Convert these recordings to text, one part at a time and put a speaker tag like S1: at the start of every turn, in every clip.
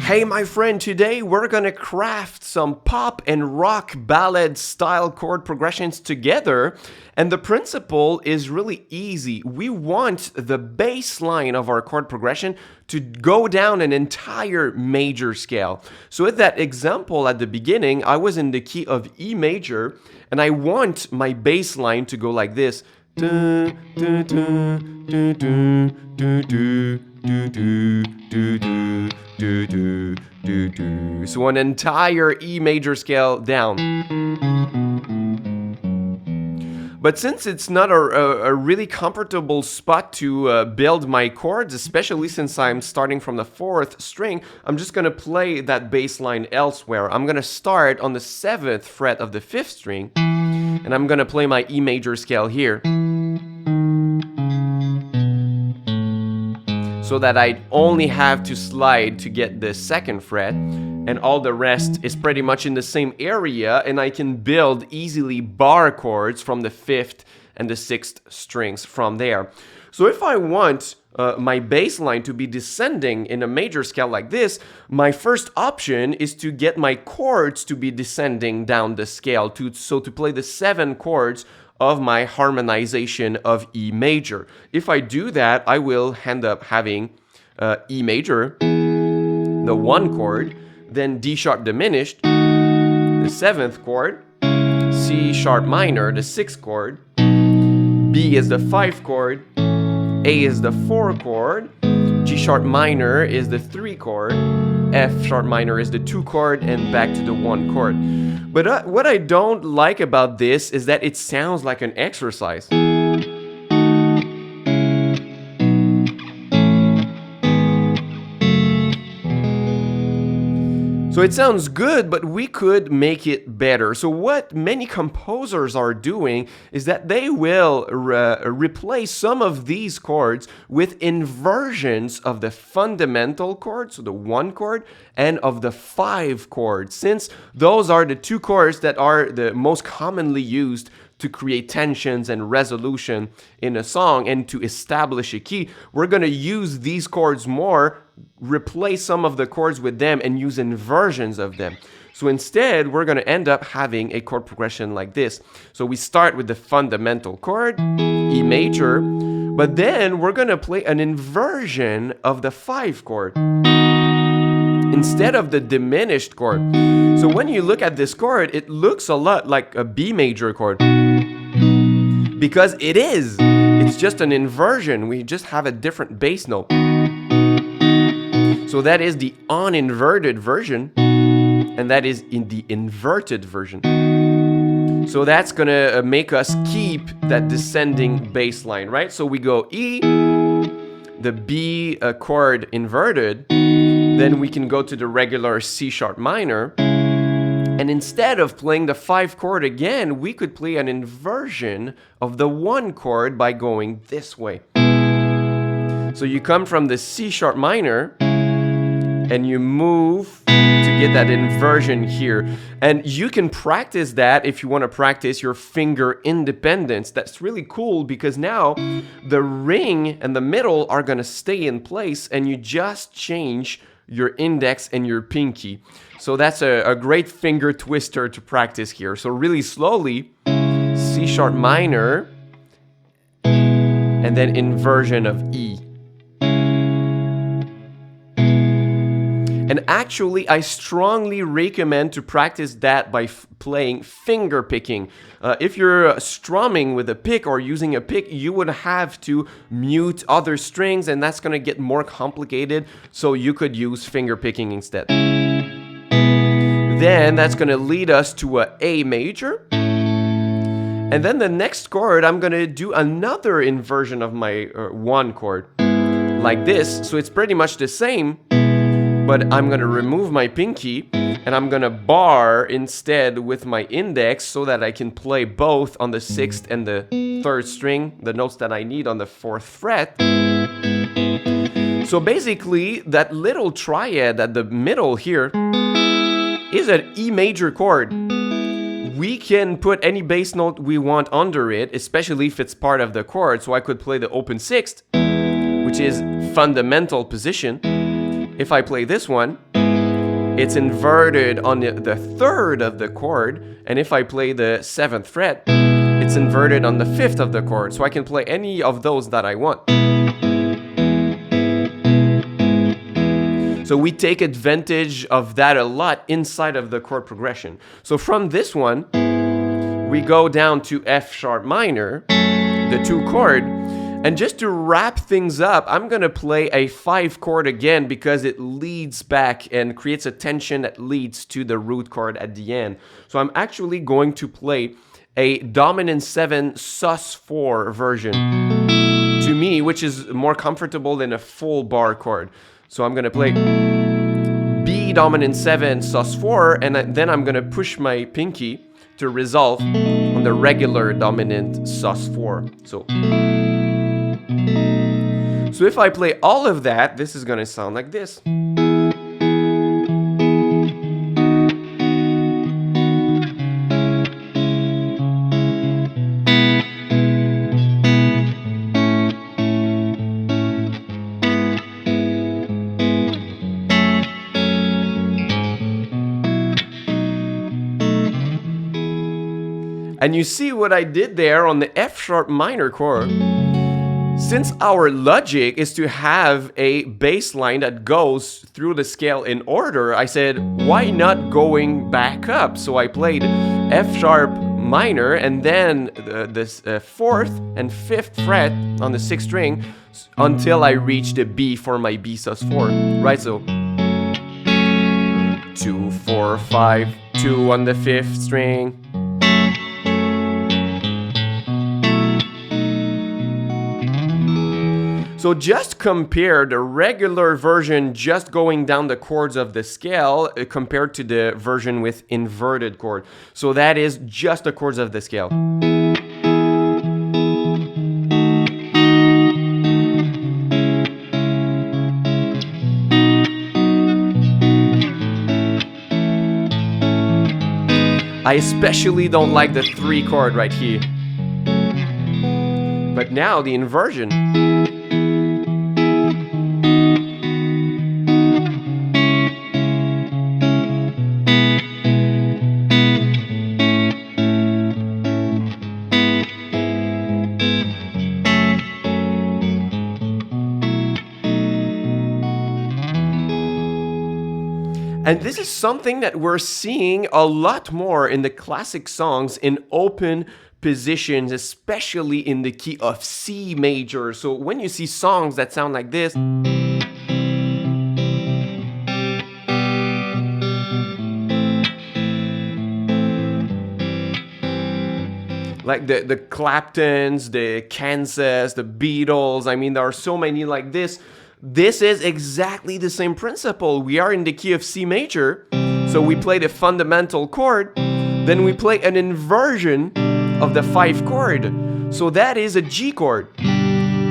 S1: Hey my friend, today we're gonna craft some pop and rock ballad style chord progressions together, and the principle is really easy. We want the bass line of our chord progression to go down an entire major scale. So with that example at the beginning, I was in the key of E major, and I want my bass line to go like this. So an entire E major scale down. But since it's not a really comfortable spot to build my chords, especially since I'm starting from the 4th string, I'm just going to play that bass line elsewhere. I'm going to start on the 7th fret of the 5th string, and I'm going to play my E major scale here, so that I only have to slide to get the 2nd fret, and all the rest is pretty much in the same area, and I can build easily bar chords from the 5th and the 6th strings from there. So if I want my bass line to be descending in a major scale like this, my first option is to get my chords to be descending down the scale, to play the 7 chords of my harmonization of E major. If I do that, I will end up having E major, the 1 chord, then D sharp diminished, the 7th chord, C sharp minor, the 6th chord, B is the 5th chord, A is the 4 chord, G sharp minor is the 3 chord, F sharp minor is the 2 chord, and back to the 1 chord. But what I don't like about this is that it sounds like an exercise. So it sounds good, but we could make it better. So what many composers are doing is that they will replace some of these chords with inversions of the fundamental chord, so the 1 chord, and of the 5 chord, since those are the 2 chords that are the most commonly used to create tensions and resolution in a song and to establish a key. We're going to use these chords more, replace some of the chords with them, and use inversions of them. So instead, we're going to end up having a chord progression like this. So we start with the fundamental chord, E major, but then we're going to play an inversion of the 5 chord instead of the diminished chord. So when you look at this chord, it looks a lot like a B major chord, because it is. It's just an inversion. We just have a different bass note. So that is the uninverted version, and that is in the inverted version. So that's gonna make us keep that descending bass line, right? So we go E, the B chord inverted, then we can go to the regular C sharp minor, and instead of playing the 5 chord again, we could play an inversion of the 1 chord by going this way. So you come from the C sharp minor, and you move to get that inversion here. And you can practice that if you want to practice your finger independence. That's really cool, because now the ring and the middle are going to stay in place, and you just change your index and your pinky. So that's a great finger twister to practice here. So really slowly, C sharp minor, and then inversion of E. And actually, I strongly recommend to practice that by playing finger picking. If you're strumming with a pick or using a pick, you would have to mute other strings, and that's going to get more complicated. So you could use finger picking instead. Then that's going to lead us to a A major. And then the next chord, I'm going to do another inversion of my 1 chord, like this. So it's pretty much the same, but I'm going to remove my pinky, and I'm going to bar instead with my index, so that I can play both on the 6th and the 3rd string, the notes that I need on the 4th fret. So basically, that little triad at the middle here is an E major chord. We can put any bass note we want under it, especially if it's part of the chord. So I could play the open 6th, which is fundamental position. If I play this one, it's inverted on the third of the chord, and if I play the 7th fret, it's inverted on the 5th of the chord, so I can play any of those that I want. So we take advantage of that a lot inside of the chord progression. So from this one, we go down to F sharp minor, the 2 chord, and just to wrap things up, I'm gonna play a 5 chord again because it leads back and creates a tension that leads to the root chord at the end. So I'm actually going to play a dominant 7 sus4 version to me, which is more comfortable than a full bar chord. So I'm gonna play B dominant 7 sus4, and then I'm gonna push my pinky to resolve on the regular dominant sus4. So if I play all of that, this is gonna sound like this. And you see what I did there on the F sharp minor chord. Since our logic is to have a bass line that goes through the scale in order, I said, why not going back up? So I played F sharp minor and then this 4th and 5th fret on the 6th string until I reached the B for my B sus4, right? So 2, 4, 5, 2 on the 5th string. So just compare the regular version just going down the chords of the scale compared to the version with inverted chord. So that is just the chords of the scale. I especially don't like the 3 chord right here. But now the inversion. And this is something that we're seeing a lot more in the classic songs in open positions, especially in the key of C major. So when you see songs that sound like this, like the Claptons, the Kansas, the Beatles, I mean, there are so many like this. This is exactly the same principle. We are in the key of C major, so we play the fundamental chord, then we play an inversion of the 5 chord. So that is a G chord,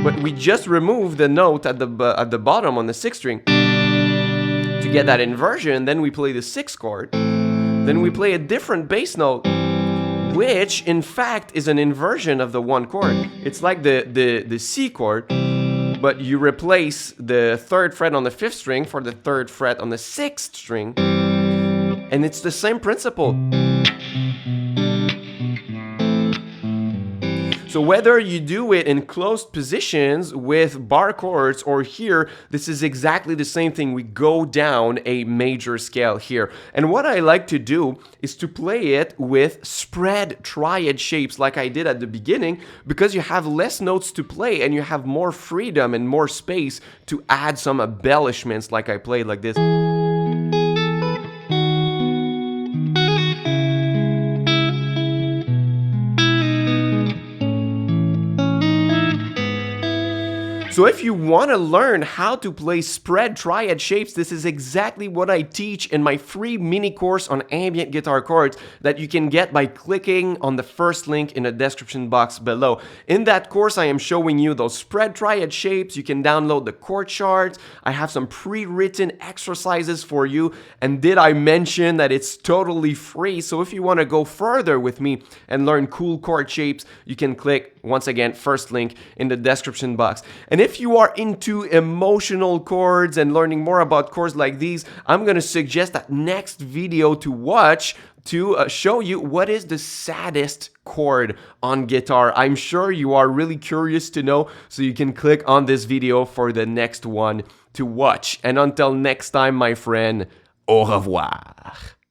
S1: but we just remove the note at the bottom on the 6th string to get that inversion. Then we play the 6th chord, then we play a different bass note, which in fact is an inversion of the 1 chord. It's like the C chord, but you replace the 3rd fret on the 5th string for the 3rd fret on the 6th string, and it's the same principle. So whether you do it in closed positions with bar chords or here, this is exactly the same thing. We go down a major scale here. And what I like to do is to play it with spread triad shapes like I did at the beginning, because you have less notes to play and you have more freedom and more space to add some embellishments like I played like this. So if you want to learn how to play spread triad shapes, this is exactly what I teach in my free mini course on ambient guitar chords that you can get by clicking on the first link in the description box below. In that course, I am showing you those spread triad shapes. You can download the chord charts. I have some pre-written exercises for you. And did I mention that it's totally free? So if you want to go further with me and learn cool chord shapes, you can click, once again, first link in the description box. And if if you are into emotional chords and learning more about chords like these, I'm going to suggest that next video to watch to show you what is the saddest chord on guitar. I'm sure you are really curious to know, so you can click on this video for the next one to watch. And until next time, my friend, au revoir.